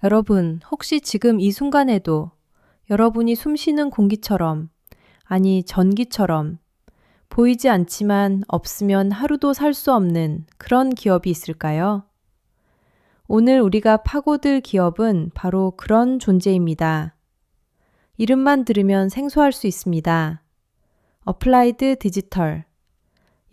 여러분, 혹시 지금 이 순간에도 여러분이 숨쉬는 공기처럼, 아니 전기처럼 보이지 않지만 없으면 하루도 살 수 없는 그런 기업이 있을까요? 오늘 우리가 파고들 기업은 바로 그런 존재입니다. 이름만 들으면 생소할 수 있습니다. 어플라이드 디지털.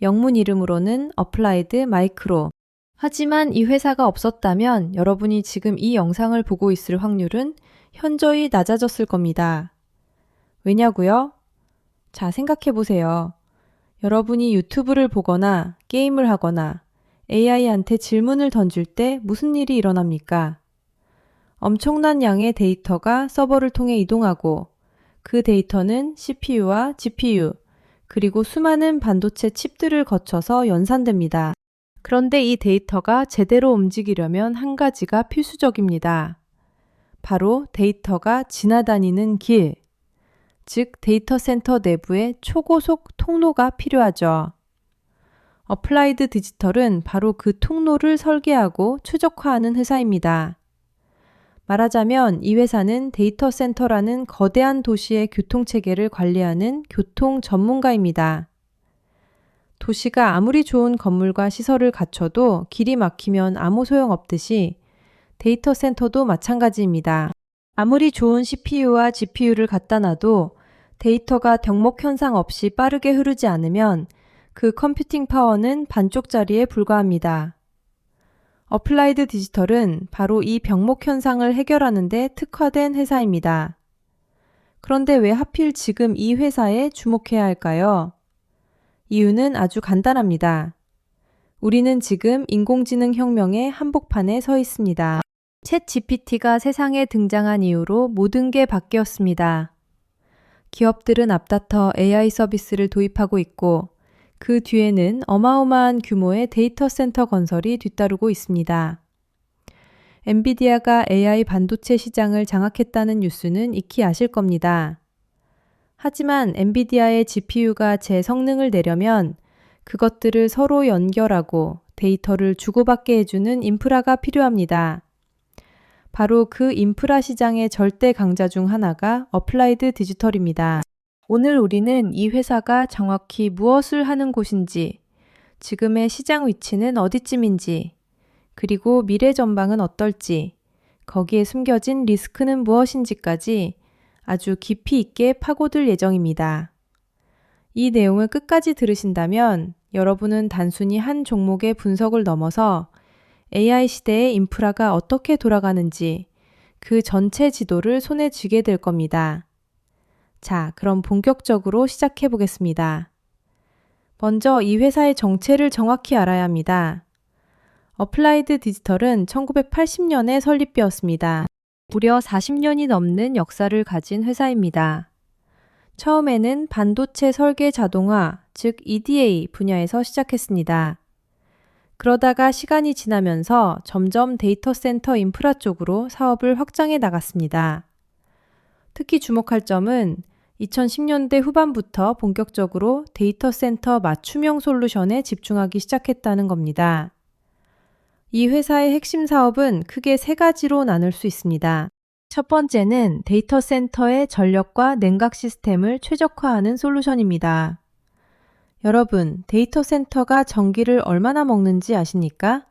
영문 이름으로는 어플라이드 마이크로. 하지만 이 회사가 없었다면 여러분이 지금 이 영상을 보고 있을 확률은 현저히 낮아졌을 겁니다. 왜냐고요? 자, 생각해 보세요. 여러분이 유튜브를 보거나 게임을 하거나 AI한테 질문을 던질 때 무슨 일이 일어납니까? 엄청난 양의 데이터가 서버를 통해 이동하고 그 데이터는 CPU와 GPU 그리고 수많은 반도체 칩들을 거쳐서 연산됩니다. 그런데 이 데이터가 제대로 움직이려면 한 가지가 필수적입니다. 바로 데이터가 지나다니는 길, 즉 데이터 센터 내부에 초고속 통로가 필요하죠. 어플라이드 디지털은 바로 그 통로를 설계하고 최적화하는 회사입니다. 말하자면 이 회사는 데이터 센터라는 거대한 도시의 교통체계를 관리하는 교통 전문가입니다. 도시가 아무리 좋은 건물과 시설을 갖춰도 길이 막히면 아무 소용없듯이 데이터 센터도 마찬가지입니다. 아무리 좋은 CPU와 GPU를 갖다 놔도 데이터가 병목 현상 없이 빠르게 흐르지 않으면 그 컴퓨팅 파워는 반쪽짜리에 불과합니다. 어플라이드 디지털은 바로 이 병목 현상을 해결하는 데 특화된 회사입니다. 그런데 왜 하필 지금 이 회사에 주목해야 할까요? 이유는 아주 간단합니다. 우리는 지금 인공지능 혁명의 한복판에 서 있습니다. 챗 GPT가 세상에 등장한 이후로 모든 게 바뀌었습니다. 기업들은 앞다퉈 AI 서비스를 도입하고 있고 그 뒤에는 어마어마한 규모의 데이터 센터 건설이 뒤따르고 있습니다. 엔비디아가 AI 반도체 시장을 장악했다는 뉴스는 익히 아실 겁니다. 하지만 엔비디아의 GPU가 제 성능을 내려면 그것들을 서로 연결하고 데이터를 주고받게 해주는 인프라가 필요합니다. 바로 그 인프라 시장의 절대 강자 중 하나가 어플라이드 디지털입니다. 오늘 우리는 이 회사가 정확히 무엇을 하는 곳인지, 지금의 시장 위치는 어디쯤인지, 그리고 미래 전망은 어떨지, 거기에 숨겨진 리스크는 무엇인지까지 아주 깊이 있게 파고들 예정입니다. 이 내용을 끝까지 들으신다면 여러분은 단순히 한 종목의 분석을 넘어서 AI 시대의 인프라가 어떻게 돌아가는지 그 전체 지도를 손에 쥐게 될 겁니다. 자, 그럼 본격적으로 시작해 보겠습니다. 먼저 이 회사의 정체를 정확히 알아야 합니다. 어플라이드 디지털은 1980년에 설립되었습니다. 무려 40년이 넘는 역사를 가진 회사입니다. 처음에는 반도체 설계 자동화, 즉 EDA 분야에서 시작했습니다. 그러다가 시간이 지나면서 점점 데이터 센터 인프라 쪽으로 사업을 확장해 나갔습니다. 특히 주목할 점은 2010년대 후반부터 본격적으로 데이터 센터 맞춤형 솔루션에 집중하기 시작했다는 겁니다. 이 회사의 핵심 사업은 크게 세 가지로 나눌 수 있습니다. 첫 번째는 데이터 센터의 전력과 냉각 시스템을 최적화하는 솔루션입니다. 여러분, 데이터 센터가 전기를 얼마나 먹는지 아십니까?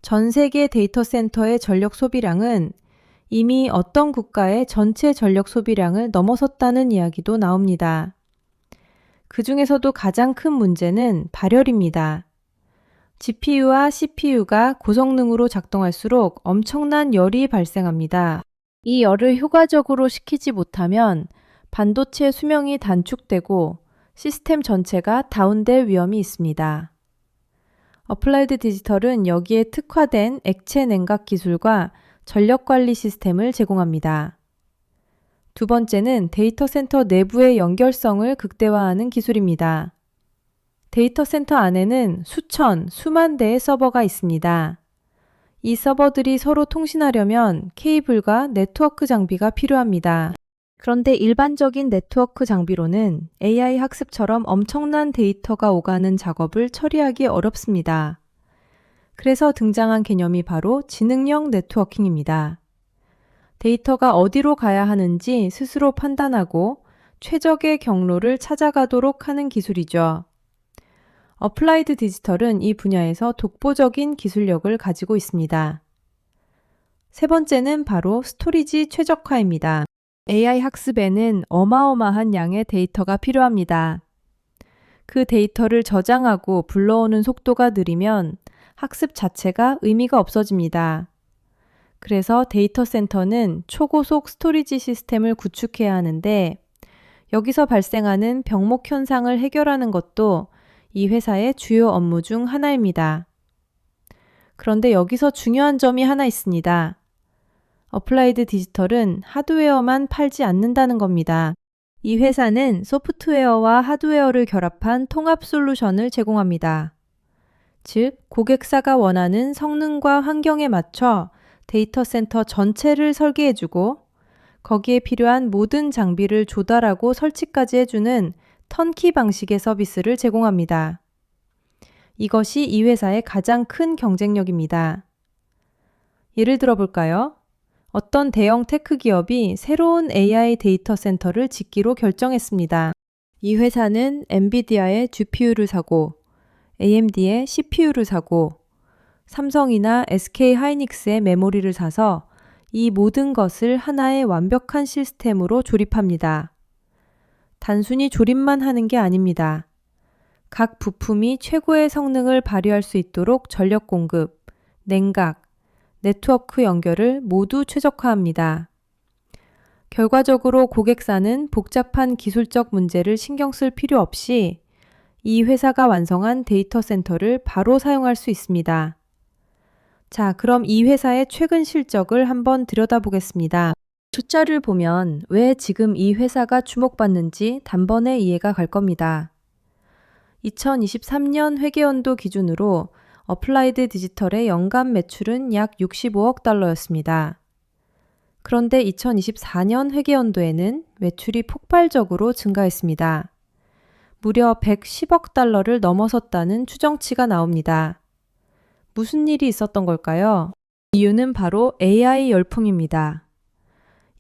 전 세계 데이터 센터의 전력 소비량은 이미 어떤 국가의 전체 전력 소비량을 넘어섰다는 이야기도 나옵니다. 그 중에서도 가장 큰 문제는 발열입니다. GPU와 CPU가 고성능으로 작동할수록 엄청난 열이 발생합니다. 이 열을 효과적으로 식히지 못하면 반도체 수명이 단축되고 시스템 전체가 다운될 위험이 있습니다. 어플라이드 디지털은 여기에 특화된 액체 냉각 기술과 전력 관리 시스템을 제공합니다. 두 번째는 데이터 센터 내부의 연결성을 극대화하는 기술입니다. 데이터 센터 안에는 수만 대의 서버가 있습니다. 이 서버들이 서로 통신하려면 케이블과 네트워크 장비가 필요합니다. 그런데 일반적인 네트워크 장비로는 AI 학습처럼 엄청난 데이터가 오가는 작업을 처리하기 어렵습니다. 그래서 등장한 개념이 바로 지능형 네트워킹입니다. 데이터가 어디로 가야 하는지 스스로 판단하고 최적의 경로를 찾아가도록 하는 기술이죠. 어플라이드 디지털은 이 분야에서 독보적인 기술력을 가지고 있습니다. 세 번째는 바로 스토리지 최적화입니다. AI 학습에는 어마어마한 양의 데이터가 필요합니다. 그 데이터를 저장하고 불러오는 속도가 느리면 학습 자체가 의미가 없어집니다. 그래서 데이터 센터는 초고속 스토리지 시스템을 구축해야 하는데 여기서 발생하는 병목 현상을 해결하는 것도 이 회사의 주요 업무 중 하나입니다. 그런데 여기서 중요한 점이 하나 있습니다. 어플라이드 디지털은 하드웨어만 팔지 않는다는 겁니다. 이 회사는 소프트웨어와 하드웨어를 결합한 통합 솔루션을 제공합니다. 즉, 고객사가 원하는 성능과 환경에 맞춰 데이터 센터 전체를 설계해주고 거기에 필요한 모든 장비를 조달하고 설치까지 해주는 턴키 방식의 서비스를 제공합니다. 이것이 이 회사의 가장 큰 경쟁력입니다. 예를 들어 볼까요? 어떤 대형 테크 기업이 새로운 AI 데이터 센터를 짓기로 결정했습니다. 이 회사는 엔비디아의 GPU를 사고 AMD의 CPU를 사고 삼성이나 SK 하이닉스의 메모리를 사서 이 모든 것을 하나의 완벽한 시스템으로 조립합니다. 단순히 조립만 하는 게 아닙니다. 각 부품이 최고의 성능을 발휘할 수 있도록 전력 공급, 냉각, 네트워크 연결을 모두 최적화합니다. 결과적으로 고객사는 복잡한 기술적 문제를 신경 쓸 필요 없이 이 회사가 완성한 데이터 센터를 바로 사용할 수 있습니다. 자, 그럼 이 회사의 최근 실적을 한번 들여다보겠습니다. 숫자를 보면 왜 지금 이 회사가 주목받는지 단번에 이해가 갈 겁니다. 2023년 회계연도 기준으로 어플라이드 디지털의 연간 매출은 약 65억 달러였습니다. 그런데 2024년 회계연도에는 매출이 폭발적으로 증가했습니다. 무려 110억 달러를 넘어섰다는 추정치가 나옵니다. 무슨 일이 있었던 걸까요? 이유는 바로 AI 열풍입니다.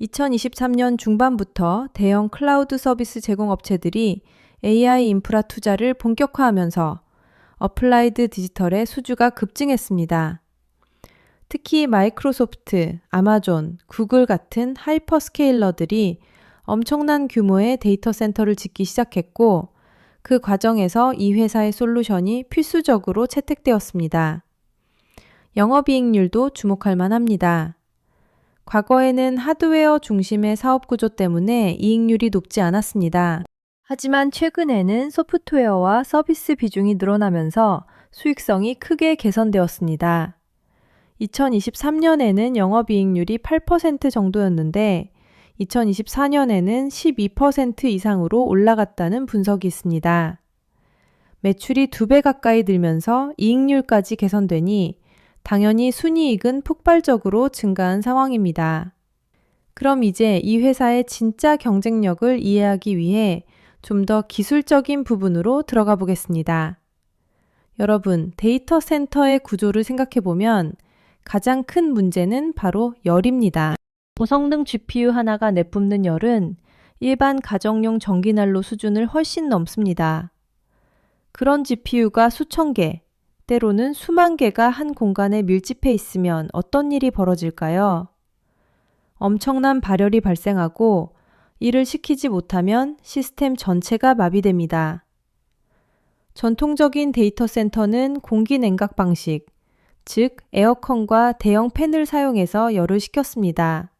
2023년 중반부터 대형 클라우드 서비스 제공업체들이 AI 인프라 투자를 본격화하면서 어플라이드 디지털의 수주가 급증했습니다. 특히 마이크로소프트, 아마존, 구글 같은 하이퍼스케일러들이 엄청난 규모의 데이터 센터를 짓기 시작했고 그 과정에서 이 회사의 솔루션이 필수적으로 채택되었습니다. 영업이익률도 주목할 만합니다. 과거에는 하드웨어 중심의 사업 구조 때문에 이익률이 높지 않았습니다. 하지만 최근에는 소프트웨어와 서비스 비중이 늘어나면서 수익성이 크게 개선되었습니다. 2023년에는 영업이익률이 8% 정도였는데 2024년에는 12% 이상으로 올라갔다는 분석이 있습니다. 매출이 2배 가까이 늘면서 이익률까지 개선되니 당연히 순이익은 폭발적으로 증가한 상황입니다. 그럼 이제 이 회사의 진짜 경쟁력을 이해하기 위해 좀 더 기술적인 부분으로 들어가 보겠습니다. 여러분, 데이터 센터의 구조를 생각해 보면 가장 큰 문제는 바로 열입니다. 고성능 GPU 하나가 내뿜는 열은 일반 가정용 전기난로 수준을 훨씬 넘습니다. 그런 GPU가 수천 개, 때로는 수만 개가 한 공간에 밀집해 있으면 어떤 일이 벌어질까요? 엄청난 발열이 발생하고 이를 식히지 못하면 시스템 전체가 마비됩니다. 전통적인 데이터 센터는 공기 냉각 방식, 즉 에어컨과 대형 팬을 사용해서 열을 식혔습니다.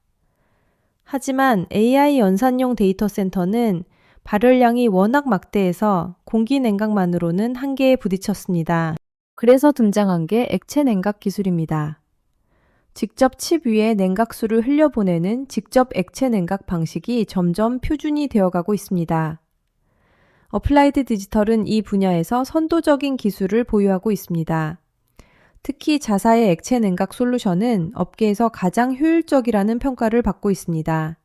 하지만 AI 연산용 데이터 센터는 발열량이 워낙 막대해서 공기 냉각만으로는 한계에 부딪혔습니다. 그래서 등장한 게 액체 냉각 기술입니다. 직접 칩 위에 냉각수를 흘려보내는 직접 액체 냉각 방식이 점점 표준이 되어가고 있습니다. 어플라이드 디지털은 이 분야에서 선도적인 기술을 보유하고 있습니다. 특히 자사의 액체 냉각 솔루션은 업계에서 가장 효율적이라는 평가를 받고 있습니다.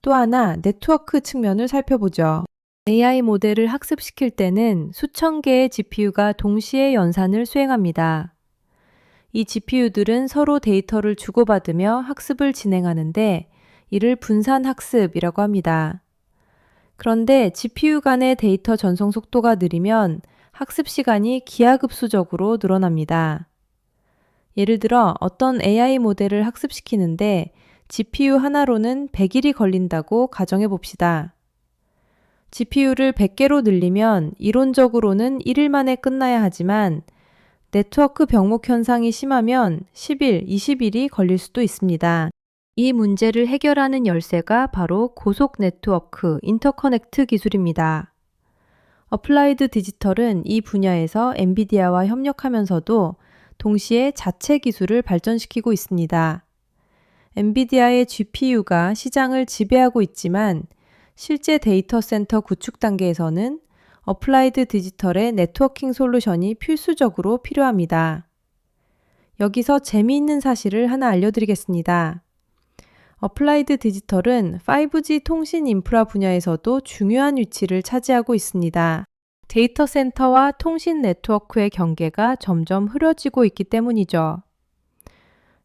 또 하나 네트워크 측면을 살펴보죠. AI 모델을 학습시킬 때는 수천 개의 GPU가 동시에 연산을 수행합니다. 이 GPU들은 서로 데이터를 주고받으며 학습을 진행하는데 이를 분산학습이라고 합니다. 그런데 GPU 간의 데이터 전송 속도가 느리면 학습 시간이 기하급수적으로 늘어납니다. 예를 들어 어떤 AI 모델을 학습시키는데 GPU 하나로는 100일이 걸린다고 가정해 봅시다. GPU를 100개로 늘리면 이론적으로는 1일 만에 끝나야 하지만 네트워크 병목 현상이 심하면 10일, 20일이 걸릴 수도 있습니다. 이 문제를 해결하는 열쇠가 바로 고속 네트워크, 인터커넥트 기술입니다. 어플라이드 디지털은 이 분야에서 엔비디아와 협력하면서도 동시에 자체 기술을 발전시키고 있습니다. 엔비디아의 GPU가 시장을 지배하고 있지만 실제 데이터 센터 구축 단계에서는 어플라이드 디지털의 네트워킹 솔루션이 필수적으로 필요합니다. 여기서 재미있는 사실을 하나 알려드리겠습니다. 어플라이드 디지털은 5G 통신 인프라 분야에서도 중요한 위치를 차지하고 있습니다. 데이터 센터와 통신 네트워크의 경계가 점점 흐려지고 있기 때문이죠.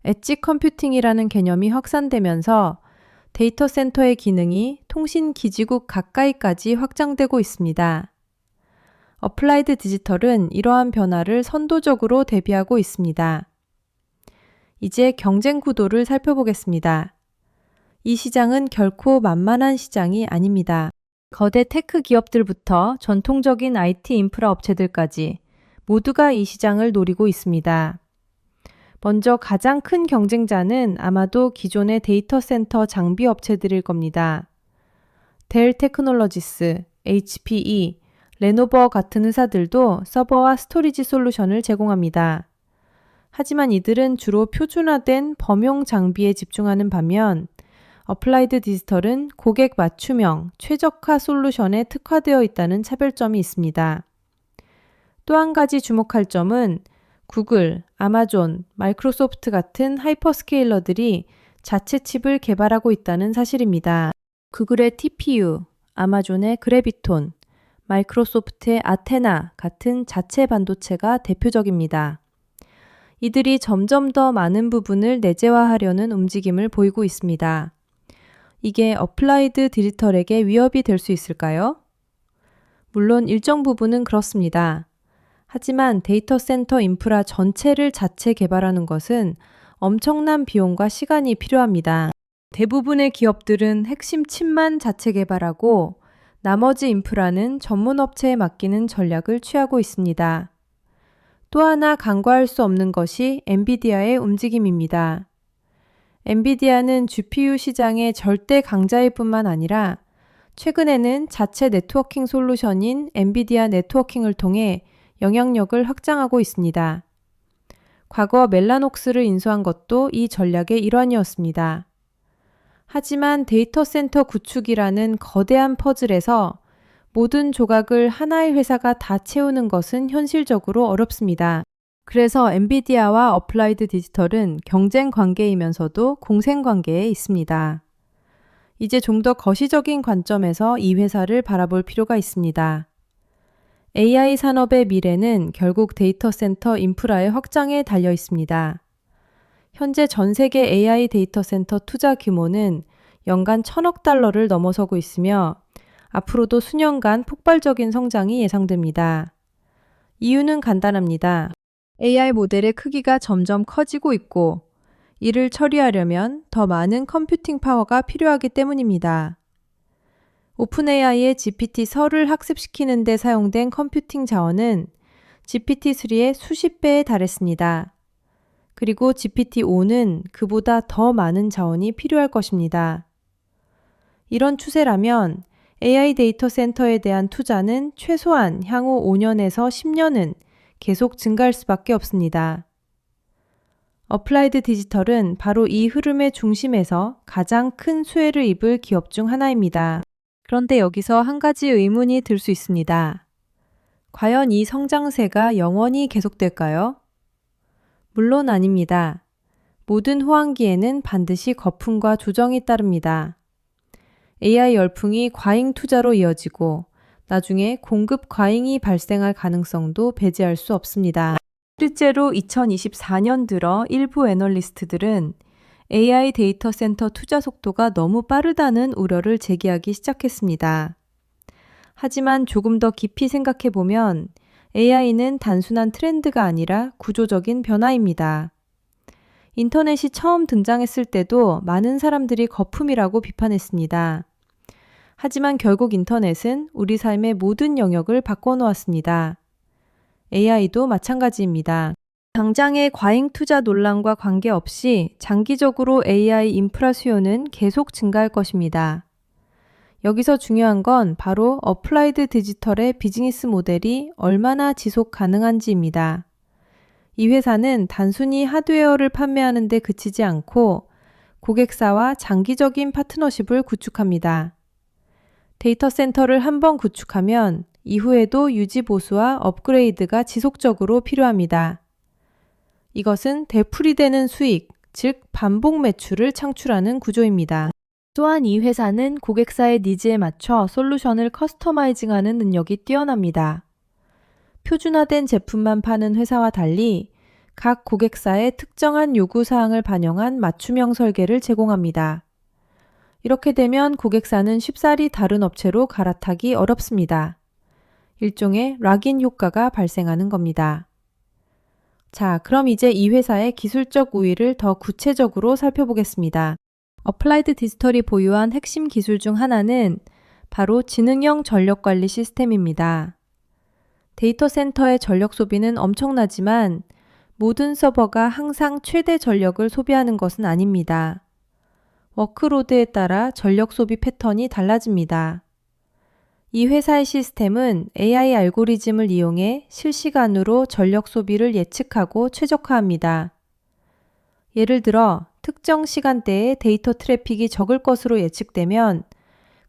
엣지 컴퓨팅이라는 개념이 확산되면서 데이터 센터의 기능이 통신 기지국 가까이까지 확장되고 있습니다. 어플라이드 디지털은 이러한 변화를 선도적으로 대비하고 있습니다. 이제 경쟁 구도를 살펴보겠습니다. 이 시장은 결코 만만한 시장이 아닙니다. 거대 테크 기업들부터 전통적인 IT 인프라 업체들까지 모두가 이 시장을 노리고 있습니다. 먼저 가장 큰 경쟁자는 아마도 기존의 데이터 센터 장비 업체들일 겁니다. 델 테크놀로지스, HPE, 레노버 같은 회사들도 서버와 스토리지 솔루션을 제공합니다. 하지만 이들은 주로 표준화된 범용 장비에 집중하는 반면 어플라이드 디지털은 고객 맞춤형, 최적화 솔루션에 특화되어 있다는 차별점이 있습니다. 또 한 가지 주목할 점은 구글, 아마존, 마이크로소프트 같은 하이퍼스케일러들이 자체 칩을 개발하고 있다는 사실입니다. 구글의 TPU, 아마존의 그래비톤, 마이크로소프트의 아테나 같은 자체 반도체가 대표적입니다. 이들이 점점 더 많은 부분을 내재화하려는 움직임을 보이고 있습니다. 이게 어플라이드 디지털에게 위협이 될 수 있을까요? 물론 일정 부분은 그렇습니다. 하지만 데이터 센터 인프라 전체를 자체 개발하는 것은 엄청난 비용과 시간이 필요합니다. 대부분의 기업들은 핵심 칩만 자체 개발하고 나머지 인프라는 전문 업체에 맡기는 전략을 취하고 있습니다. 또 하나 간과할 수 없는 것이 엔비디아의 움직임입니다. 엔비디아는 GPU 시장의 절대 강자일 뿐만 아니라 최근에는 자체 네트워킹 솔루션인 엔비디아 네트워킹을 통해 영향력을 확장하고 있습니다. 과거 멜라녹스를 인수한 것도 이 전략의 일환이었습니다. 하지만 데이터 센터 구축이라는 거대한 퍼즐에서 모든 조각을 하나의 회사가 다 채우는 것은 현실적으로 어렵습니다. 그래서 엔비디아와 어플라이드 디지털은 경쟁 관계이면서도 공생 관계에 있습니다. 이제 좀 더 거시적인 관점에서 이 회사를 바라볼 필요가 있습니다. AI 산업의 미래는 결국 데이터 센터 인프라의 확장에 달려 있습니다. 현재 전 세계 AI 데이터 센터 투자 규모는 연간 1,000억 달러를 넘어서고 있으며 앞으로도 수년간 폭발적인 성장이 예상됩니다. 이유는 간단합니다. AI 모델의 크기가 점점 커지고 있고 이를 처리하려면 더 많은 컴퓨팅 파워가 필요하기 때문입니다. 오픈AI의 GPT-4를 학습시키는 데 사용된 컴퓨팅 자원은 GPT-3의 수십 배에 달했습니다. 그리고 GPT-5는 그보다 더 많은 자원이 필요할 것입니다. 이런 추세라면 AI 데이터 센터에 대한 투자는 최소한 향후 5년에서 10년은 계속 증가할 수밖에 없습니다. 어플라이드 디지털은 바로 이 흐름의 중심에서 가장 큰 수혜를 입을 기업 중 하나입니다. 그런데 여기서 한 가지 의문이 들 수 있습니다. 과연 이 성장세가 영원히 계속될까요? 물론 아닙니다. 모든 호황기에는 반드시 거품과 조정이 따릅니다. AI 열풍이 과잉 투자로 이어지고 나중에 공급 과잉이 발생할 가능성도 배제할 수 없습니다. 실제로 2024년 들어 일부 애널리스트들은 AI 데이터 센터 투자 속도가 너무 빠르다는 우려를 제기하기 시작했습니다. 하지만 조금 더 깊이 생각해 보면 AI는 단순한 트렌드가 아니라 구조적인 변화입니다. 인터넷이 처음 등장했을 때도 많은 사람들이 거품이라고 비판했습니다. 하지만 결국 인터넷은 우리 삶의 모든 영역을 바꿔놓았습니다. AI도 마찬가지입니다. 당장의 과잉 투자 논란과 관계없이 장기적으로 AI 인프라 수요는 계속 증가할 것입니다. 여기서 중요한 건 바로 어플라이드 디지털의 비즈니스 모델이 얼마나 지속 가능한지입니다. 이 회사는 단순히 하드웨어를 판매하는 데 그치지 않고 고객사와 장기적인 파트너십을 구축합니다. 데이터 센터를 한번 구축하면 이후에도 유지 보수와 업그레이드가 지속적으로 필요합니다. 이것은 되풀이되는 수익, 즉 반복 매출을 창출하는 구조입니다. 또한 이 회사는 고객사의 니즈에 맞춰 솔루션을 커스터마이징하는 능력이 뛰어납니다. 표준화된 제품만 파는 회사와 달리 각 고객사의 특정한 요구사항을 반영한 맞춤형 설계를 제공합니다. 이렇게 되면 고객사는 쉽사리 다른 업체로 갈아타기 어렵습니다. 일종의 락인 효과가 발생하는 겁니다. 자, 그럼 이제 이 회사의 기술적 우위를 더 구체적으로 살펴보겠습니다. 어플라이드 디지털이 보유한 핵심 기술 중 하나는 바로 지능형 전력관리 시스템입니다. 데이터 센터의 전력 소비는 엄청나지만 모든 서버가 항상 최대 전력을 소비하는 것은 아닙니다. 워크로드에 따라 전력 소비 패턴이 달라집니다. 이 회사의 시스템은 AI 알고리즘을 이용해 실시간으로 전력 소비를 예측하고 최적화합니다. 예를 들어 특정 시간대에 데이터 트래픽이 적을 것으로 예측되면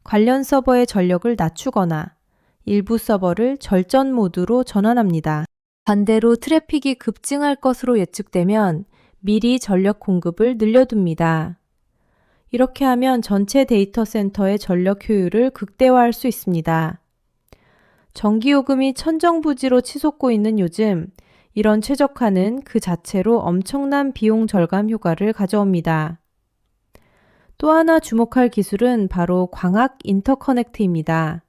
관련 서버의 전력을 낮추거나 일부 서버를 절전 모드로 전환합니다. 반대로 트래픽이 급증할 것으로 예측되면 미리 전력 공급을 늘려둡니다. 이렇게 하면 전체 데이터 센터의 전력 효율을 극대화할 수 있습니다. 전기요금이 천정부지로 치솟고 있는 요즘, 이런 최적화는 그 자체로 엄청난 비용 절감 효과를 가져옵니다. 또 하나 주목할 기술은 바로 광학 인터커넥트입니다.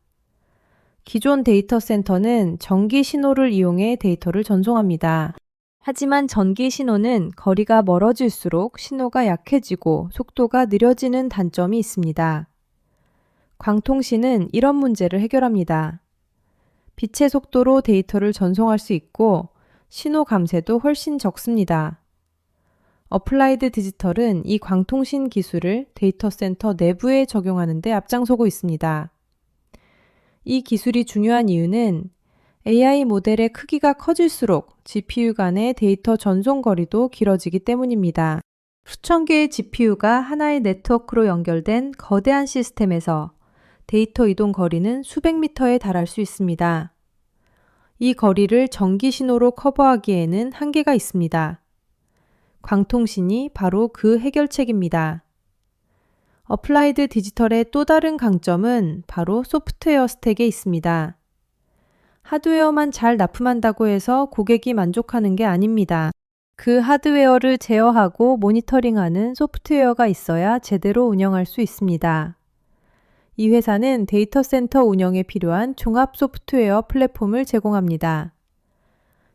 기존 데이터 센터는 전기 신호를 이용해 데이터를 전송합니다. 하지만 전기 신호는 거리가 멀어질수록 신호가 약해지고 속도가 느려지는 단점이 있습니다. 광통신은 이런 문제를 해결합니다. 빛의 속도로 데이터를 전송할 수 있고 신호 감쇄도 훨씬 적습니다. 어플라이드 디지털은 이 광통신 기술을 데이터 센터 내부에 적용하는 데 앞장서고 있습니다. 이 기술이 중요한 이유는 AI 모델의 크기가 커질수록 GPU 간의 데이터 전송 거리도 길어지기 때문입니다. 수천 개의 GPU가 하나의 네트워크로 연결된 거대한 시스템에서 데이터 이동 거리는 수백 미터에 달할 수 있습니다. 이 거리를 전기 신호로 커버하기에는 한계가 있습니다. 광통신이 바로 그 해결책입니다. 어플라이드 디지털의 또 다른 강점은 바로 소프트웨어 스택에 있습니다. 하드웨어만 잘 납품한다고 해서 고객이 만족하는 게 아닙니다. 그 하드웨어를 제어하고 모니터링하는 소프트웨어가 있어야 제대로 운영할 수 있습니다. 이 회사는 데이터 센터 운영에 필요한 종합 소프트웨어 플랫폼을 제공합니다.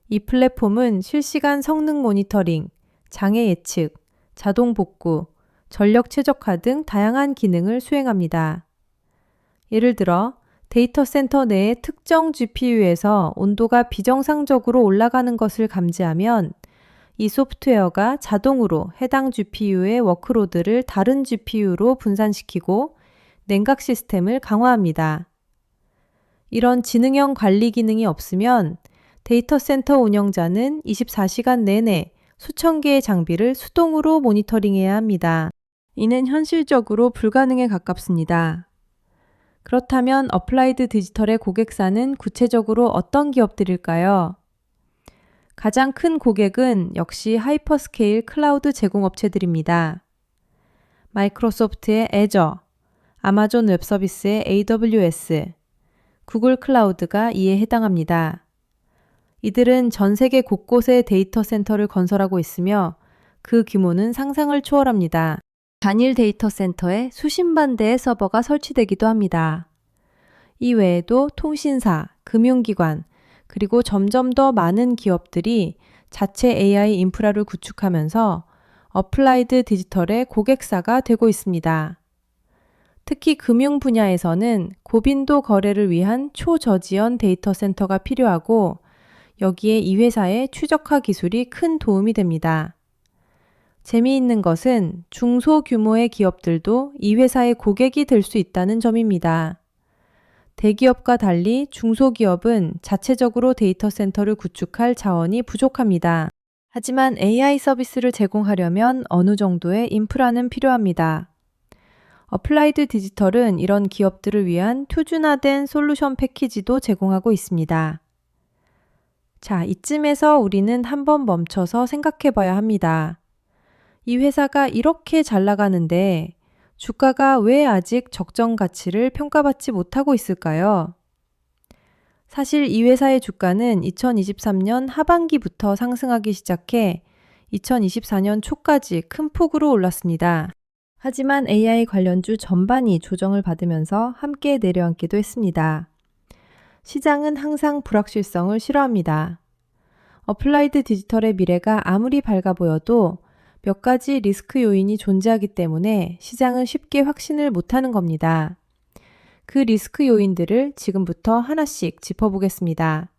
이 플랫폼은 실시간 성능 모니터링, 장애 예측, 자동 복구, 전력 최적화 등 다양한 기능을 수행합니다. 예를 들어 데이터 센터 내의 특정 GPU에서 온도가 비정상적으로 올라가는 것을 감지하면 이 소프트웨어가 자동으로 해당 GPU의 워크로드를 다른 GPU로 분산시키고 냉각 시스템을 강화합니다. 이런 지능형 관리 기능이 없으면 데이터 센터 운영자는 24시간 내내 수천 개의 장비를 수동으로 모니터링해야 합니다. 이는 현실적으로 불가능에 가깝습니다. 그렇다면 어플라이드 디지털의 고객사는 구체적으로 어떤 기업들일까요? 가장 큰 고객은 역시 하이퍼스케일 클라우드 제공업체들입니다. 마이크로소프트의 애저, 아마존 웹서비스의 AWS, 구글 클라우드가 이에 해당합니다. 이들은 전 세계 곳곳에 데이터 센터를 건설하고 있으며 그 규모는 상상을 초월합니다. 단일 데이터 센터에 수십만 대의 서버가 설치되기도 합니다. 이 외에도 통신사, 금융기관, 그리고 점점 더 많은 기업들이 자체 AI 인프라를 구축하면서 어플라이드 디지털의 고객사가 되고 있습니다. 특히 금융 분야에서는 고빈도 거래를 위한 초저지연 데이터 센터가 필요하고 여기에 이 회사의 최적화 기술이 큰 도움이 됩니다. 재미있는 것은 중소규모의 기업들도 이 회사의 고객이 될 수 있다는 점입니다. 대기업과 달리 중소기업은 자체적으로 데이터 센터를 구축할 자원이 부족합니다. 하지만 AI 서비스를 제공하려면 어느 정도의 인프라는 필요합니다. 어플라이드 디지털은 이런 기업들을 위한 표준화된 솔루션 패키지도 제공하고 있습니다. 자, 이쯤에서 우리는 한번 멈춰서 생각해 봐야 합니다. 이 회사가 이렇게 잘 나가는데 주가가 왜 아직 적정 가치를 평가받지 못하고 있을까요? 사실 이 회사의 주가는 2023년 하반기부터 상승하기 시작해 2024년 초까지 큰 폭으로 올랐습니다. 하지만 AI 관련주 전반이 조정을 받으면서 함께 내려앉기도 했습니다. 시장은 항상 불확실성을 싫어합니다. 어플라이드 디지털의 미래가 아무리 밝아 보여도 몇 가지 리스크 요인이 존재하기 때문에 시장은 쉽게 확신을 못하는 겁니다. 그 리스크 요인들을 지금부터 하나씩 짚어보겠습니다.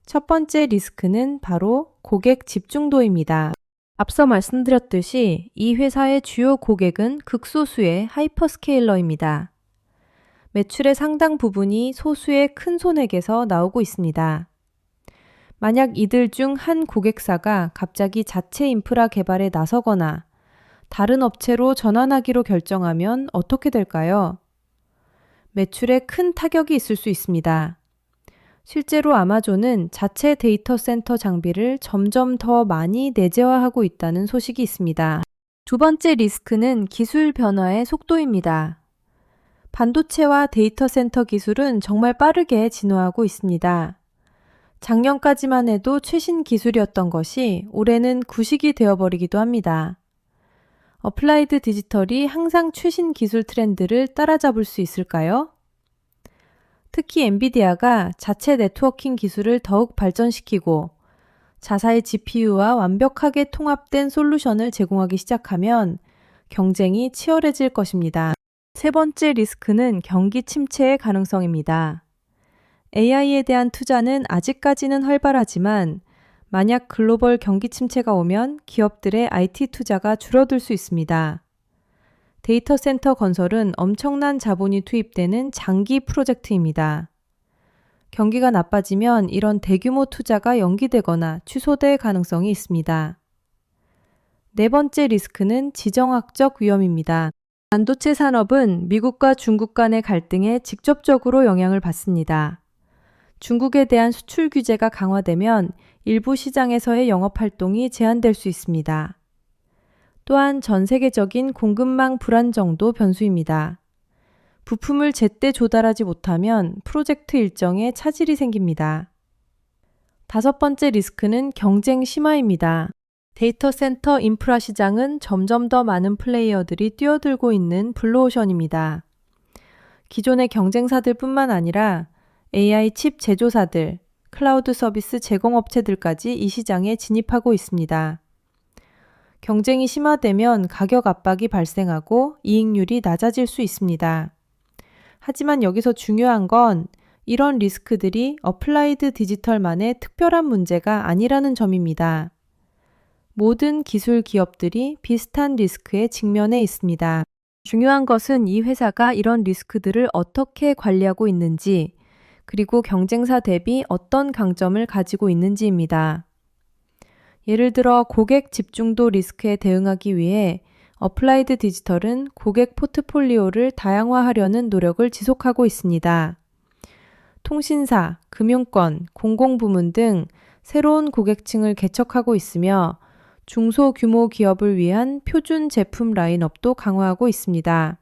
첫 번째 리스크는 바로 고객 집중도입니다. 앞서 말씀드렸듯이 이 회사의 주요 고객은 극소수의 하이퍼스케일러입니다. 매출의 상당 부분이 소수의 큰 손에게서 나오고 있습니다. 만약 이들 중 한 고객사가 갑자기 자체 인프라 개발에 나서거나 다른 업체로 전환하기로 결정하면 어떻게 될까요? 매출에 큰 타격이 있을 수 있습니다. 실제로 아마존은 자체 데이터 센터 장비를 점점 더 많이 내재화하고 있다는 소식이 있습니다. 두 번째 리스크는 기술 변화의 속도입니다. 반도체와 데이터 센터 기술은 정말 빠르게 진화하고 있습니다. 작년까지만 해도 최신 기술이었던 것이 올해는 구식이 되어버리기도 합니다. 어플라이드 디지털이 항상 최신 기술 트렌드를 따라잡을 수 있을까요? 특히 엔비디아가 자체 네트워킹 기술을 더욱 발전시키고 자사의 GPU와 완벽하게 통합된 솔루션을 제공하기 시작하면 경쟁이 치열해질 것입니다. 세 번째 리스크는 경기 침체의 가능성입니다. AI에 대한 투자는 아직까지는 활발하지만 만약 글로벌 경기 침체가 오면 기업들의 IT 투자가 줄어들 수 있습니다. 데이터 센터 건설은 엄청난 자본이 투입되는 장기 프로젝트입니다. 경기가 나빠지면 이런 대규모 투자가 연기되거나 취소될 가능성이 있습니다. 네 번째 리스크는 지정학적 위험입니다. 반도체 산업은 미국과 중국 간의 갈등에 직접적으로 영향을 받습니다. 중국에 대한 수출 규제가 강화되면 일부 시장에서의 영업 활동이 제한될 수 있습니다. 또한 전 세계적인 공급망 불안정도 변수입니다. 부품을 제때 조달하지 못하면 프로젝트 일정에 차질이 생깁니다. 다섯 번째 리스크는 경쟁 심화입니다. 데이터 센터 인프라 시장은 점점 더 많은 플레이어들이 뛰어들고 있는 블루오션입니다. 기존의 경쟁사들 뿐만 아니라 AI 칩 제조사들, 클라우드 서비스 제공업체들까지 이 시장에 진입하고 있습니다. 경쟁이 심화되면 가격 압박이 발생하고 이익률이 낮아질 수 있습니다. 하지만 여기서 중요한 건 이런 리스크들이 어플라이드 디지털만의 특별한 문제가 아니라는 점입니다. 모든 기술 기업들이 비슷한 리스크에 직면해 있습니다. 중요한 것은 이 회사가 이런 리스크들을 어떻게 관리하고 있는지, 그리고 경쟁사 대비 어떤 강점을 가지고 있는지입니다. 예를 들어 고객 집중도 리스크에 대응하기 위해 어플라이드 디지털은 고객 포트폴리오를 다양화하려는 노력을 지속하고 있습니다. 통신사, 금융권, 공공부문 등 새로운 고객층을 개척하고 있으며 중소규모 기업을 위한 표준 제품 라인업도 강화하고 있습니다.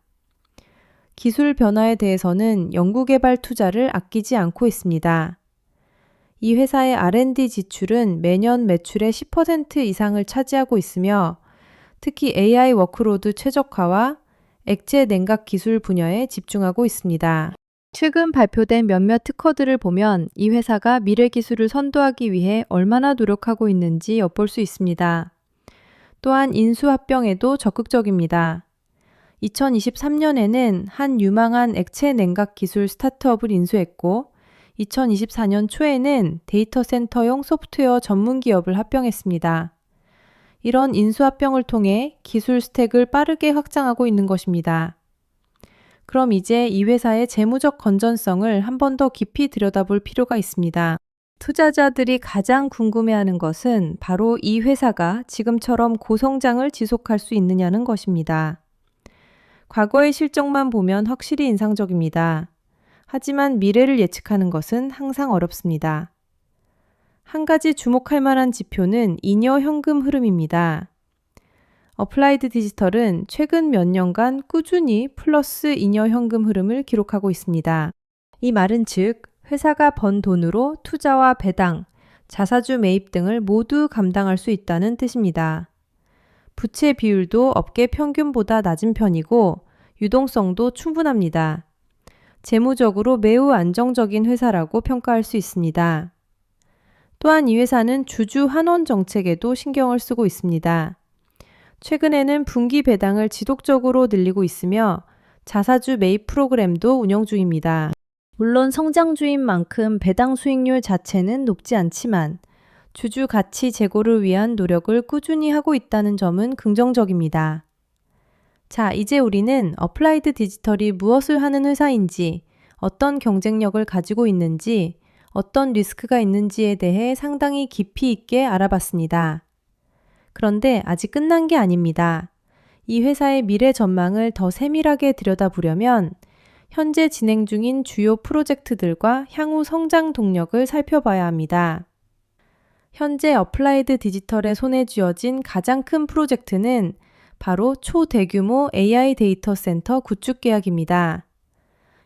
기술 변화에 대해서는 연구개발 투자를 아끼지 않고 있습니다. 이 회사의 R&D 지출은 매년 매출의 10% 이상을 차지하고 있으며 특히 AI 워크로드 최적화와 액체 냉각 기술 분야에 집중하고 있습니다. 최근 발표된 몇몇 특허들을 보면 이 회사가 미래 기술을 선도하기 위해 얼마나 노력하고 있는지 엿볼 수 있습니다. 또한 인수합병에도 적극적입니다. 2023년에는 한 유망한 액체 냉각 기술 스타트업을 인수했고 2024년 초에는 데이터 센터용 소프트웨어 전문 기업을 합병했습니다. 이런 인수합병을 통해 기술 스택을 빠르게 확장하고 있는 것입니다. 그럼 이제 이 회사의 재무적 건전성을 한 번 더 깊이 들여다볼 필요가 있습니다. 투자자들이 가장 궁금해하는 것은 바로 이 회사가 지금처럼 고성장을 지속할 수 있느냐는 것입니다. 과거의 실적만 보면 확실히 인상적입니다. 하지만 미래를 예측하는 것은 항상 어렵습니다. 한 가지 주목할 만한 지표는 잉여 현금 흐름입니다. 어플라이드 디지털은 최근 몇 년간 꾸준히 플러스 잉여 현금 흐름을 기록하고 있습니다. 이 말은 즉 회사가 번 돈으로 투자와 배당, 자사주 매입 등을 모두 감당할 수 있다는 뜻입니다. 부채 비율도 업계 평균보다 낮은 편이고 유동성도 충분합니다. 재무적으로 매우 안정적인 회사라고 평가할 수 있습니다. 또한 이 회사는 주주 환원 정책에도 신경을 쓰고 있습니다. 최근에는 분기 배당을 지속적으로 늘리고 있으며 자사주 매입 프로그램도 운영 중입니다. 물론 성장주인 만큼 배당 수익률 자체는 높지 않지만 주주 가치 제고를 위한 노력을 꾸준히 하고 있다는 점은 긍정적입니다. 자, 이제 우리는 어플라이드 디지털이 무엇을 하는 회사인지, 어떤 경쟁력을 가지고 있는지, 어떤 리스크가 있는지에 대해 상당히 깊이 있게 알아봤습니다. 그런데 아직 끝난 게 아닙니다. 이 회사의 미래 전망을 더 세밀하게 들여다보려면 현재 진행 중인 주요 프로젝트들과 향후 성장 동력을 살펴봐야 합니다. 현재 어플라이드 디지털의 손에 쥐어진 가장 큰 프로젝트는 바로 초대규모 AI 데이터 센터 구축 계약입니다.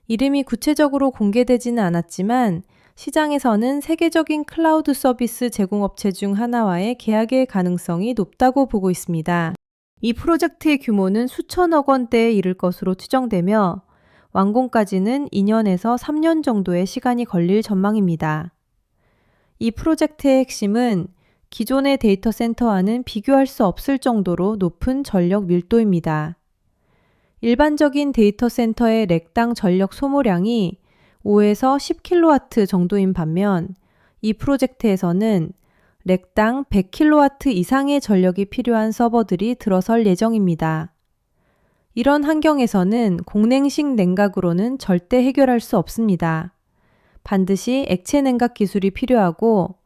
이름이 구체적으로 공개되지는 않았지만 시장에서는 세계적인 클라우드 서비스 제공업체 중 하나와의 계약의 가능성이 높다고 보고 있습니다. 이 프로젝트의 규모는 수천억 원대에 이를 것으로 추정되며 완공까지는 2년에서 3년 정도의 시간이 걸릴 전망입니다. 이 프로젝트의 핵심은 기존의 데이터 센터와는 비교할 수 없을 정도로 높은 전력 밀도입니다. 일반적인 데이터 센터의 렉당 전력 소모량이 5에서 10kW 정도인 반면 이 프로젝트에서는 렉당 100kW 이상의 전력이 필요한 서버들이 들어설 예정입니다. 이런 환경에서는 공냉식 냉각으로는 절대 해결할 수 없습니다. 반드시 액체 냉각 기술이 필요하고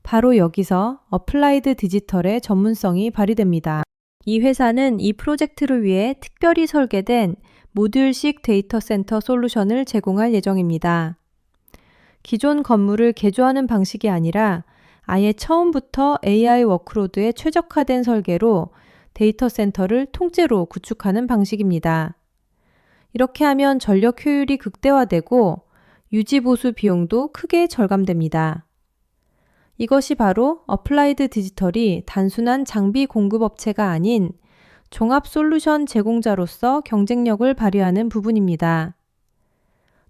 바로 여기서 어플라이드 디지털의 전문성이 발휘됩니다. 이 회사는 이 프로젝트를 위해 특별히 설계된 모듈식 데이터 센터 솔루션을 제공할 예정입니다. 기존 건물을 개조하는 방식이 아니라 아예 처음부터 AI 워크로드에 최적화된 설계로 데이터 센터를 통째로 구축하는 방식입니다. 이렇게 하면 전력 효율이 극대화되고 유지 보수 비용도 크게 절감됩니다. 이것이 바로 어플라이드 디지털이 단순한 장비 공급업체가 아닌 종합 솔루션 제공자로서 경쟁력을 발휘하는 부분입니다.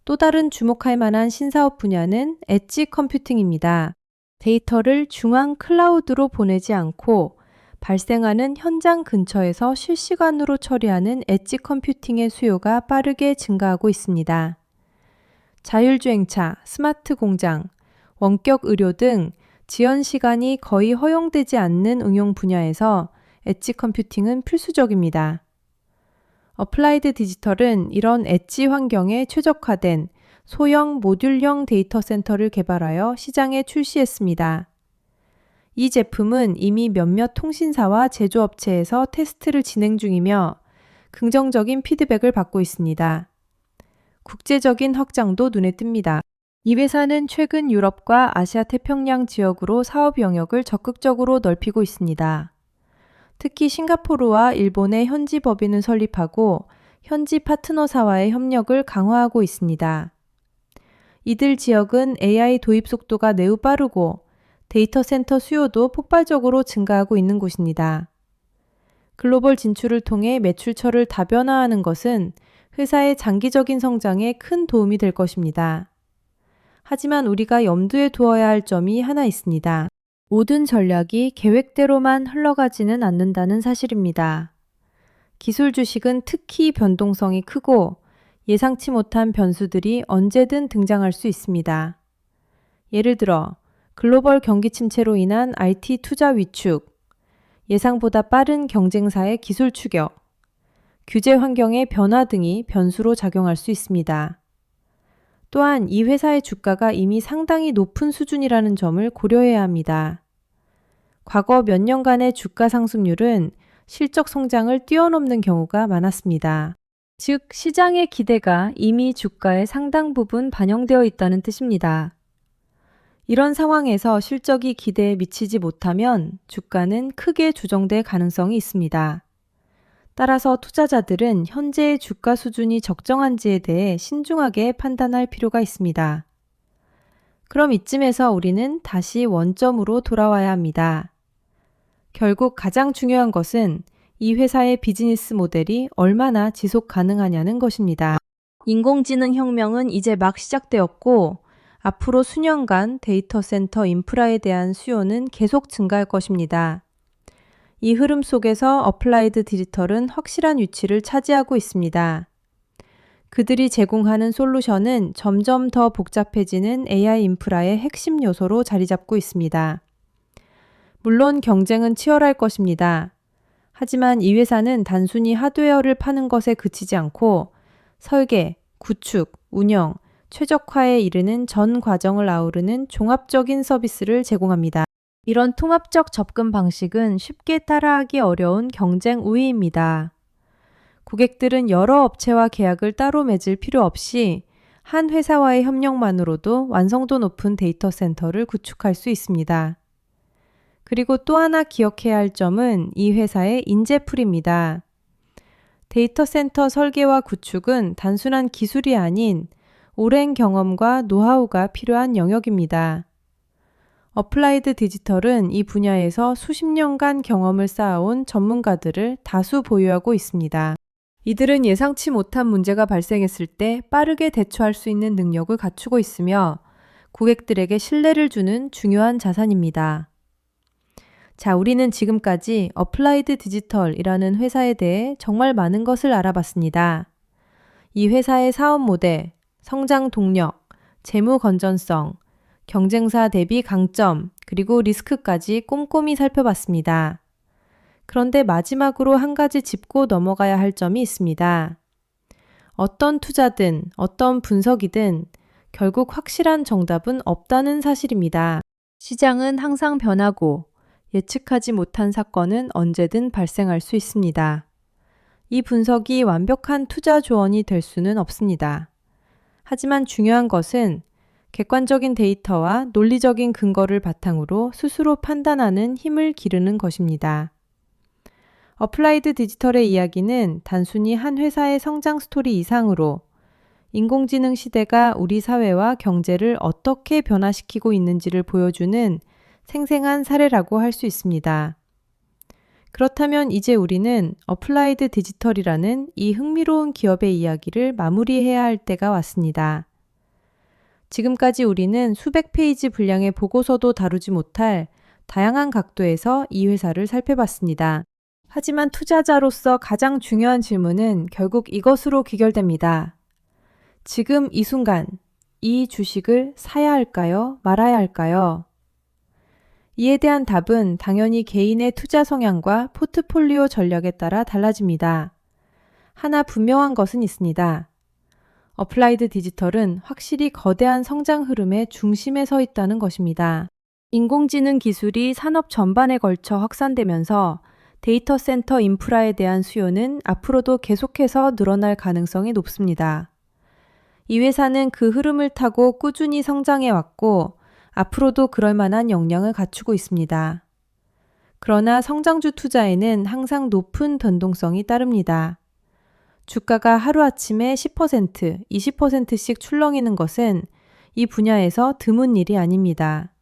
또 다른 주목할 만한 신사업 분야는 엣지 컴퓨팅입니다. 데이터를 중앙 클라우드로 보내지 않고 발생하는 현장 근처에서 실시간으로 처리하는 엣지 컴퓨팅의 수요가 빠르게 증가하고 있습니다. 자율주행차, 스마트 공장, 원격 의료 등 지연 시간이 거의 허용되지 않는 응용 분야에서 엣지 컴퓨팅은 필수적입니다. 어플라이드 디지털은 이런 엣지 환경에 최적화된 소형 모듈형 데이터 센터를 개발하여 시장에 출시했습니다. 이 제품은 이미 몇몇 통신사와 제조업체에서 테스트를 진행 중이며 긍정적인 피드백을 받고 있습니다. 국제적인 확장도 눈에 띕니다. 이 회사는 최근 유럽과 아시아 태평양 지역으로 사업 영역을 적극적으로 넓히고 있습니다. 특히 싱가포르와 일본의 현지 법인을 설립하고 현지 파트너사와의 협력을 강화하고 있습니다. 이들 지역은 AI 도입 속도가 매우 빠르고 데이터 센터 수요도 폭발적으로 증가하고 있는 곳입니다. 글로벌 진출을 통해 매출처를 다변화하는 것은 회사의 장기적인 성장에 큰 도움이 될 것입니다. 하지만 우리가 염두에 두어야 할 점이 하나 있습니다. 모든 전략이 계획대로만 흘러가지는 않는다는 사실입니다. 기술 주식은 특히 변동성이 크고 예상치 못한 변수들이 언제든 등장할 수 있습니다. 예를 들어 글로벌 경기 침체로 인한 IT 투자 위축, 예상보다 빠른 경쟁사의 기술 추격, 규제 환경의 변화 등이 변수로 작용할 수 있습니다. 또한 이 회사의 주가가 이미 상당히 높은 수준이라는 점을 고려해야 합니다. 과거 몇 년간의 주가 상승률은 실적 성장을 뛰어넘는 경우가 많았습니다. 즉, 시장의 기대가 이미 주가의 상당 부분 반영되어 있다는 뜻입니다. 이런 상황에서 실적이 기대에 미치지 못하면 주가는 크게 조정될 가능성이 있습니다. 따라서 투자자들은 현재의 주가 수준이 적정한지에 대해 신중하게 판단할 필요가 있습니다. 그럼 이쯤에서 우리는 다시 원점으로 돌아와야 합니다. 결국 가장 중요한 것은 이 회사의 비즈니스 모델이 얼마나 지속 가능하냐는 것입니다. 인공지능 혁명은 이제 막 시작되었고 앞으로 수년간 데이터 센터 인프라에 대한 수요는 계속 증가할 것입니다. 이 흐름 속에서 어플라이드 디지털은 확실한 위치를 차지하고 있습니다. 그들이 제공하는 솔루션은 점점 더 복잡해지는 AI 인프라의 핵심 요소로 자리 잡고 있습니다. 물론 경쟁은 치열할 것입니다. 하지만 이 회사는 단순히 하드웨어를 파는 것에 그치지 않고 설계, 구축, 운영, 최적화에 이르는 전 과정을 아우르는 종합적인 서비스를 제공합니다. 이런 통합적 접근 방식은 쉽게 따라하기 어려운 경쟁 우위입니다. 고객들은 여러 업체와 계약을 따로 맺을 필요 없이 한 회사와의 협력만으로도 완성도 높은 데이터 센터를 구축할 수 있습니다. 그리고 또 하나 기억해야 할 점은 이 회사의 인재풀입니다. 데이터 센터 설계와 구축은 단순한 기술이 아닌 오랜 경험과 노하우가 필요한 영역입니다. 어플라이드 디지털은 이 분야에서 수십 년간 경험을 쌓아온 전문가들을 다수 보유하고 있습니다. 이들은 예상치 못한 문제가 발생했을 때 빠르게 대처할 수 있는 능력을 갖추고 있으며 고객들에게 신뢰를 주는 중요한 자산입니다. 자, 우리는 지금까지 어플라이드 디지털이라는 회사에 대해 정말 많은 것을 알아봤습니다. 이 회사의 사업 모델, 성장 동력, 재무 건전성, 경쟁사 대비 강점, 그리고 리스크까지 꼼꼼히 살펴봤습니다. 그런데 마지막으로 한 가지 짚고 넘어가야 할 점이 있습니다. 어떤 투자든 어떤 분석이든 결국 확실한 정답은 없다는 사실입니다. 시장은 항상 변하고 예측하지 못한 사건은 언제든 발생할 수 있습니다. 이 분석이 완벽한 투자 조언이 될 수는 없습니다. 하지만 중요한 것은 객관적인 데이터와 논리적인 근거를 바탕으로 스스로 판단하는 힘을 기르는 것입니다. 어플라이드 디지털의 이야기는 단순히 한 회사의 성장 스토리 이상으로 인공지능 시대가 우리 사회와 경제를 어떻게 변화시키고 있는지를 보여주는 생생한 사례라고 할 수 있습니다. 그렇다면 이제 우리는 어플라이드 디지털이라는 이 흥미로운 기업의 이야기를 마무리해야 할 때가 왔습니다. 지금까지 우리는 수백 페이지 분량의 보고서도 다루지 못할 다양한 각도에서 이 회사를 살펴봤습니다. 하지만 투자자로서 가장 중요한 질문은 결국 이것으로 귀결됩니다. 지금 이 순간 이 주식을 사야 할까요? 말아야 할까요? 이에 대한 답은 당연히 개인의 투자 성향과 포트폴리오 전략에 따라 달라집니다. 하나 분명한 것은 있습니다. 어플라이드 디지털은 확실히 거대한 성장 흐름의 중심에 서 있다는 것입니다. 인공지능 기술이 산업 전반에 걸쳐 확산되면서 데이터 센터 인프라에 대한 수요는 앞으로도 계속해서 늘어날 가능성이 높습니다. 이 회사는 그 흐름을 타고 꾸준히 성장해 왔고 앞으로도 그럴 만한 역량을 갖추고 있습니다. 그러나 성장주 투자에는 항상 높은 변동성이 따릅니다. 주가가 하루아침에 10%, 20%씩 출렁이는 것은 이 분야에서 드문 일이 아닙니다.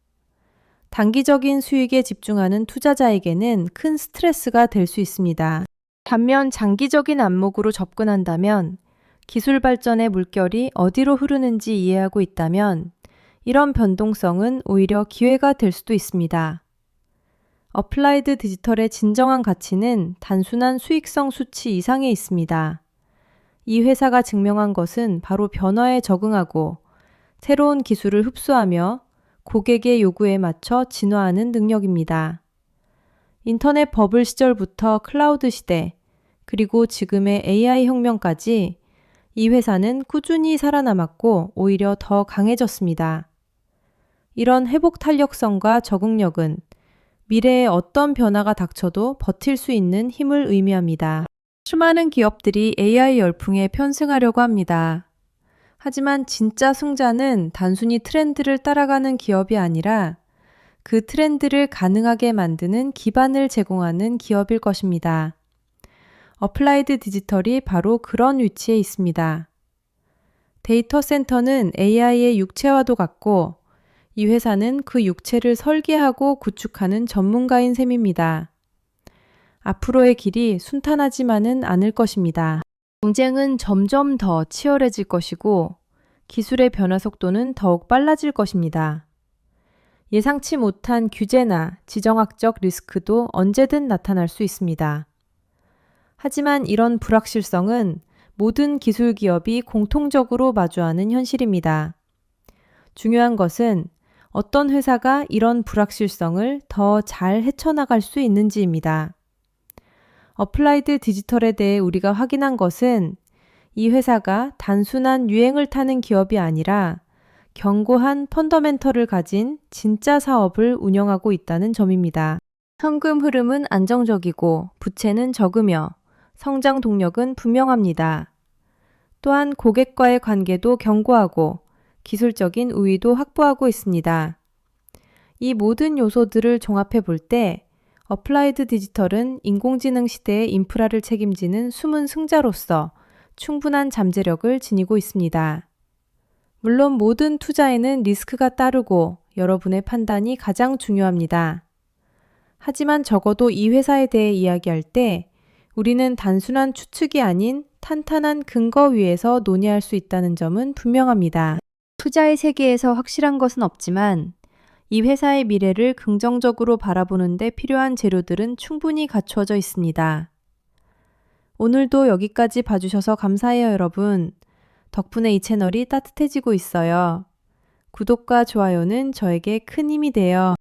단기적인 수익에 집중하는 투자자에게는 큰 스트레스가 될 수 있습니다. 반면 장기적인 안목으로 접근한다면 기술 발전의 물결이 어디로 흐르는지 이해하고 있다면 이런 변동성은 오히려 기회가 될 수도 있습니다. 어플라이드 디지털의 진정한 가치는 단순한 수익성 수치 이상에 있습니다. 이 회사가 증명한 것은 바로 변화에 적응하고 새로운 기술을 흡수하며 고객의 요구에 맞춰 진화하는 능력입니다. 인터넷 버블 시절부터 클라우드 시대, 그리고 지금의 AI 혁명까지 이 회사는 꾸준히 살아남았고 오히려 더 강해졌습니다. 이런 회복 탄력성과 적응력은 미래에 어떤 변화가 닥쳐도 버틸 수 있는 힘을 의미합니다. 수많은 기업들이 AI 열풍에 편승하려고 합니다. 하지만 진짜 승자는 단순히 트렌드를 따라가는 기업이 아니라 그 트렌드를 가능하게 만드는 기반을 제공하는 기업일 것입니다. 어플라이드 디지털이 바로 그런 위치에 있습니다. 데이터 센터는 AI의 육체와도 같고 이 회사는 그 육체를 설계하고 구축하는 전문가인 셈입니다. 앞으로의 길이 순탄하지만은 않을 것입니다. 경쟁은 점점 더 치열해질 것이고 기술의 변화 속도는 더욱 빨라질 것입니다. 예상치 못한 규제나 지정학적 리스크도 언제든 나타날 수 있습니다. 하지만 이런 불확실성은 모든 기술 기업이 공통적으로 마주하는 현실입니다. 중요한 것은 어떤 회사가 이런 불확실성을 더 잘 헤쳐나갈 수 있는지입니다. 어플라이드 디지털에 대해 우리가 확인한 것은 이 회사가 단순한 유행을 타는 기업이 아니라 견고한 펀더멘털을 가진 진짜 사업을 운영하고 있다는 점입니다. 현금 흐름은 안정적이고 부채는 적으며 성장 동력은 분명합니다. 또한 고객과의 관계도 견고하고 기술적인 우위도 확보하고 있습니다. 이 모든 요소들을 종합해 볼 때 어플라이드 디지털은 인공지능 시대의 인프라를 책임지는 숨은 승자로서 충분한 잠재력을 지니고 있습니다. 물론 모든 투자에는 리스크가 따르고 여러분의 판단이 가장 중요합니다. 하지만 적어도 이 회사에 대해 이야기할 때 우리는 단순한 추측이 아닌 탄탄한 근거 위에서 논의할 수 있다는 점은 분명합니다. 투자의 세계에서 확실한 것은 없지만 이 회사의 미래를 긍정적으로 바라보는 데 필요한 재료들은 충분히 갖추어져 있습니다. 오늘도 여기까지 봐주셔서 감사해요, 여러분. 덕분에 이 채널이 따뜻해지고 있어요. 구독과 좋아요는 저에게 큰 힘이 돼요.